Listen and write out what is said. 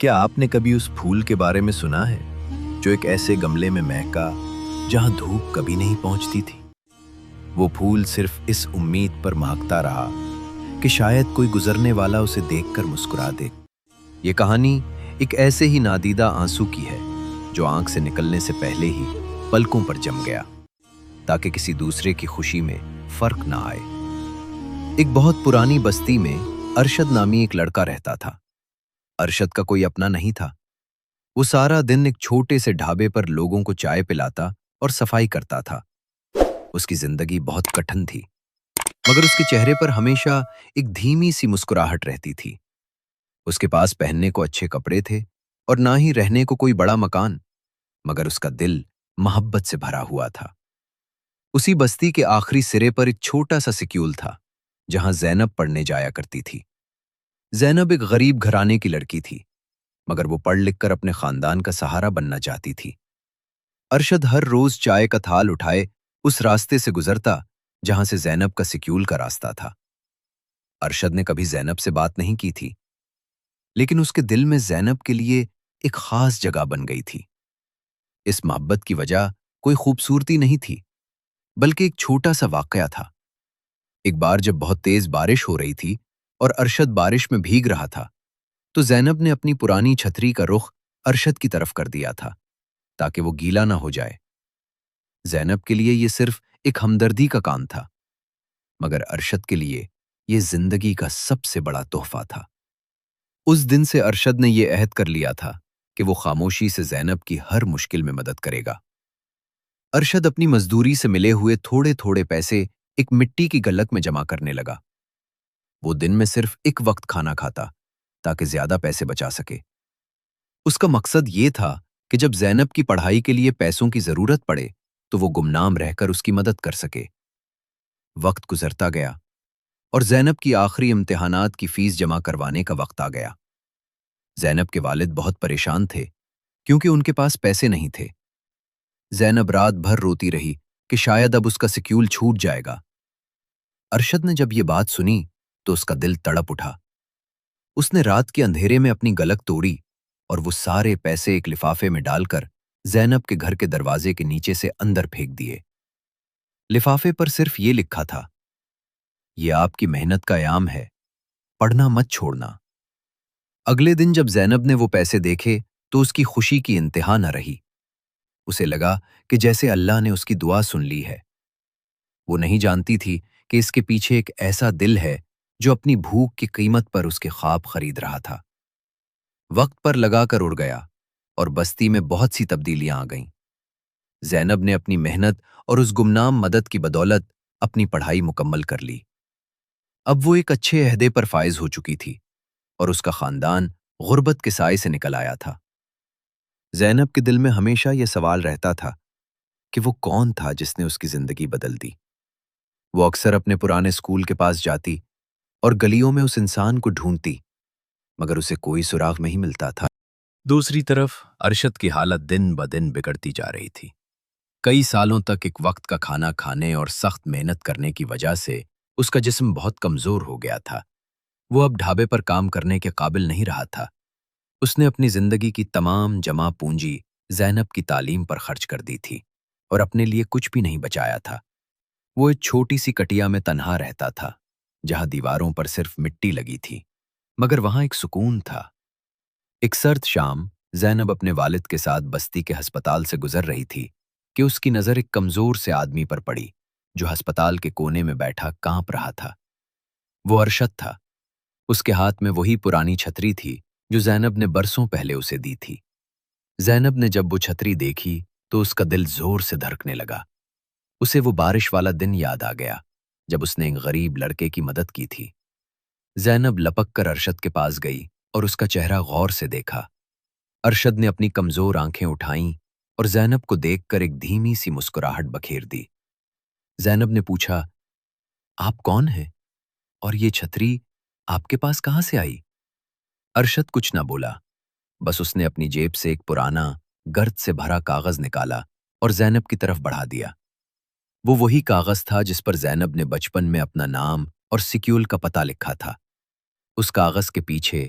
کیا آپ نے کبھی اس پھول کے بارے میں سنا ہے جو ایک ایسے گملے میں مہکا جہاں دھوپ کبھی نہیں پہنچتی تھی؟ وہ پھول صرف اس امید پر مہکتا رہا کہ شاید کوئی گزرنے والا اسے دیکھ کر مسکرا دے۔ یہ کہانی ایک ایسے ہی نادیدہ آنسو کی ہے جو آنکھ سے نکلنے سے پہلے ہی پلکوں پر جم گیا تاکہ کسی دوسرے کی خوشی میں فرق نہ آئے۔ ایک بہت پرانی بستی میں ارشد نامی ایک لڑکا رہتا تھا۔ ارشد کا کوئی اپنا نہیں تھا۔ وہ سارا دن ایک چھوٹے سے ڈھابے پر لوگوں کو چائے پلاتا اور صفائی کرتا تھا۔ اس کی زندگی بہت کٹھن تھی، مگر اس کے چہرے پر ہمیشہ ایک دھیمی سی مسکراہٹ رہتی تھی۔ اس کے پاس پہننے کو اچھے کپڑے تھے اور نہ ہی رہنے کو کوئی بڑا مکان، مگر اس کا دل محبت سے بھرا ہوا تھا۔ اسی بستی کے آخری سرے پر ایک چھوٹا سا سکول تھا جہاں زینب پڑھنے جایا کرتی تھی۔ زینب ایک غریب گھرانے کی لڑکی تھی، مگر وہ پڑھ لکھ کر اپنے خاندان کا سہارا بننا چاہتی تھی۔ ارشد ہر روز چائے کا تھال اٹھائے اس راستے سے گزرتا جہاں سے زینب کا سکول کا راستہ تھا۔ ارشد نے کبھی زینب سے بات نہیں کی تھی، لیکن اس کے دل میں زینب کے لیے ایک خاص جگہ بن گئی تھی۔ اس محبت کی وجہ کوئی خوبصورتی نہیں تھی، بلکہ ایک چھوٹا سا واقعہ تھا۔ ایک بار جب بہت تیز بارش ہو رہی تھی اور ارشد بارش میں بھیگ رہا تھا، تو زینب نے اپنی پرانی چھتری کا رخ ارشد کی طرف کر دیا تھا تاکہ وہ گیلا نہ ہو جائے۔ زینب کے لیے یہ صرف ایک ہمدردی کا کام تھا، مگر ارشد کے لیے یہ زندگی کا سب سے بڑا تحفہ تھا۔ اس دن سے ارشد نے یہ عہد کر لیا تھا کہ وہ خاموشی سے زینب کی ہر مشکل میں مدد کرے گا۔ ارشد اپنی مزدوری سے ملے ہوئے تھوڑے تھوڑے پیسے ایک مٹی کی گلک میں جمع کرنے لگا۔ وہ دن میں صرف ایک وقت کھانا کھاتا تاکہ زیادہ پیسے بچا سکے۔ اس کا مقصد یہ تھا کہ جب زینب کی پڑھائی کے لیے پیسوں کی ضرورت پڑے تو وہ گمنام رہ کر اس کی مدد کر سکے۔ وقت گزرتا گیا اور زینب کی آخری امتحانات کی فیس جمع کروانے کا وقت آ گیا۔ زینب کے والد بہت پریشان تھے کیونکہ ان کے پاس پیسے نہیں تھے۔ زینب رات بھر روتی رہی کہ شاید اب اس کا سکول چھوٹ جائے گا۔ ارشد نے جب یہ بات سنی تو اس کا دل تڑپ اٹھا۔ اس نے رات کے اندھیرے میں اپنی گلک توڑی اور وہ سارے پیسے ایک لفافے میں ڈال کر زینب کے گھر کے دروازے کے نیچے سے اندر پھینک دیے۔ لفافے پر صرف یہ لکھا تھا، یہ آپ کی محنت کا انعام ہے، پڑھنا مت چھوڑنا۔ اگلے دن جب زینب نے وہ پیسے دیکھے تو اس کی خوشی کی انتہا نہ رہی۔ اسے لگا کہ جیسے اللہ نے اس کی دعا سن لی ہے۔ وہ نہیں جانتی تھی کہ اس کے پیچھے ایک ایسا دل ہے جو اپنی بھوک کی قیمت پر اس کے خواب خرید رہا تھا۔ وقت پر لگا کر اڑ گیا اور بستی میں بہت سی تبدیلیاں آ گئیں۔ زینب نے اپنی محنت اور اس گمنام مدد کی بدولت اپنی پڑھائی مکمل کر لی۔ اب وہ ایک اچھے عہدے پر فائز ہو چکی تھی اور اس کا خاندان غربت کے سائے سے نکل آیا تھا۔ زینب کے دل میں ہمیشہ یہ سوال رہتا تھا کہ وہ کون تھا جس نے اس کی زندگی بدل دی۔ وہ اکثر اپنے پرانے اسکول کے پاس جاتی اور گلیوں میں اس انسان کو ڈھونڈتی، مگر اسے کوئی سراغ نہیں ملتا تھا۔ دوسری طرف ارشد کی حالت دن بدن بگڑتی جا رہی تھی۔ کئی سالوں تک ایک وقت کا کھانا کھانے اور سخت محنت کرنے کی وجہ سے اس کا جسم بہت کمزور ہو گیا تھا۔ وہ اب ڈھابے پر کام کرنے کے قابل نہیں رہا تھا۔ اس نے اپنی زندگی کی تمام جمع پونجی زینب کی تعلیم پر خرچ کر دی تھی اور اپنے لیے کچھ بھی نہیں بچایا تھا۔ وہ ایک چھوٹی سی کٹیا میں تنہا رہتا تھا جہاں دیواروں پر صرف مٹی لگی تھی، مگر وہاں ایک سکون تھا۔ ایک سرد شام زینب اپنے والد کے ساتھ بستی کے ہسپتال سے گزر رہی تھی کہ اس کی نظر ایک کمزور سے آدمی پر پڑی جو ہسپتال کے کونے میں بیٹھا کانپ رہا تھا۔ وہ ارشد تھا۔ اس کے ہاتھ میں وہی پرانی چھتری تھی جو زینب نے برسوں پہلے اسے دی تھی۔ زینب نے جب وہ چھتری دیکھی تو اس کا دل زور سے دھڑکنے لگا۔ اسے وہ بارش والا دن یاد آ گیا جب اس نے ایک غریب لڑکے کی مدد کی تھی۔ زینب لپک کر ارشد کے پاس گئی اور اس کا چہرہ غور سے دیکھا۔ ارشد نے اپنی کمزور آنکھیں اٹھائیں اور زینب کو دیکھ کر ایک دھیمی سی مسکراہٹ بکھیر دی۔ زینب نے پوچھا، آپ کون ہیں اور یہ چھتری آپ کے پاس کہاں سے آئی؟ ارشد کچھ نہ بولا، بس اس نے اپنی جیب سے ایک پرانا گرد سے بھرا کاغذ نکالا اور زینب کی طرف بڑھا دیا۔ وہ وہی کاغذ تھا جس پر زینب نے بچپن میں اپنا نام اور سکول کا پتہ لکھا تھا۔ اس کاغذ کے پیچھے